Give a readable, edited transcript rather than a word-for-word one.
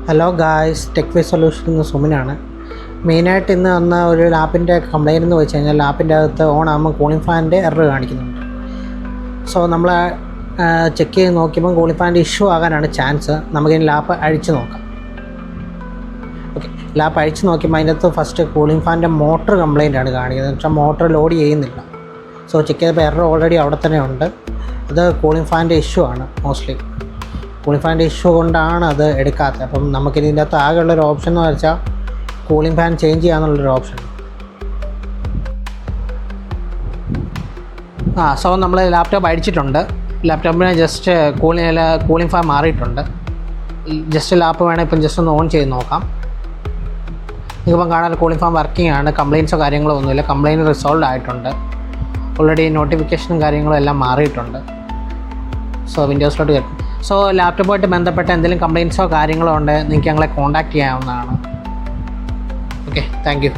Hello guys, tech വേ solution എന്ന സുമിനാണ്. മെയിനായിട്ട് ഇന്ന് വന്ന ഒരു ലാപ്പിൻ്റെ കംപ്ലയിൻ്റ് എന്ന് വെച്ച് കഴിഞ്ഞാൽ ലാപ്പിൻ്റെ അകത്ത് ഓൺ ആകുമ്പോൾ കൂളിംഗ് ഫാനിൻ്റെ എറർ കാണിക്കുന്നുണ്ട്. സോ നമ്മൾ ചെക്ക് ചെയ്ത് നോക്കിയപ്പോൾ കൂളിംഗ് ഫാനിൻ്റെ ഇഷ്യൂ ആകാനാണ് ചാൻസ്. നമുക്കിനി ലാപ്പ് അഴിച്ച് നോക്കാം. ഓക്കെ, ലാപ്പ് അഴിച്ച് നോക്കിയപ്പോൾ അതിൻ്റെ അകത്ത് ഫസ്റ്റ് കൂളിംഗ് ഫാനിൻ്റെ മോട്ടർ കംപ്ലയിൻ്റ് ആണ് കാണിക്കുന്നത്. എന്ന് വെച്ചാൽ മോട്ടർ ലോഡ് ചെയ്യുന്നില്ല. സോ ചെക്ക് ചെയ്തപ്പോൾ എറർ ഓൾറെഡി അവിടെ തന്നെ ഉണ്ട്. അത് കൂളിംഗ് ഫാനിൻ്റെ ഇഷ്യൂ ആണ് മോസ്റ്റ്ലി. കൂളിംഗ് ഫാനിൻ്റെ ഇഷ്യൂ കൊണ്ടാണ് അത് എടുക്കാത്തത്. അപ്പം നമുക്കിനി ഇതിൻ്റെ അകത്ത് ആകെയുള്ളൊരു ഓപ്ഷൻ എന്ന് വെച്ചാൽ കൂളിംഗ് ഫാൻ ചേഞ്ച് ചെയ്യാന്നുള്ളൊരു ഓപ്ഷൻ. സോ നമ്മൾ ലാപ്ടോപ്പ് അടിച്ചിട്ടുണ്ട്. ലാപ്ടോപ്പിന് ജസ്റ്റ് കൂളിംഗ് ഫാൻ മാറിയിട്ടുണ്ട്. ജസ്റ്റ് ലാപ്പ് വേണേൽ ഇപ്പം ജസ്റ്റ് ഒന്ന് ഓൺ ചെയ്ത് നോക്കാം. നിങ്ങൾക്കിപ്പം കാണാൻ കൂളിംഗ് ഫാൻ വർക്കിംഗ് ആണ്. കംപ്ലയിൻസോ കാര്യങ്ങളോ ഒന്നുമില്ല. കംപ്ലയിൻറ്റ് റിസോൾവ് ആയിട്ടുണ്ട്. ഓൾറെഡി നോട്ടിഫിക്കേഷനും കാര്യങ്ങളും എല്ലാം മാറിയിട്ടുണ്ട്. സോ വിൻഡോസിലോട്ട് കയറ്റും. സോ ലാപ്ടോപ്പുമായിട്ട് ബന്ധപ്പെട്ട എന്തെങ്കിലും കംപ്ലയിൻസോ കാര്യങ്ങളോ ഉണ്ടെങ്കിൽ നിങ്ങൾക്ക് ഞങ്ങളെ കോൺടാക്റ്റ് ചെയ്യാവുന്നതാണ്. Okay, thank you.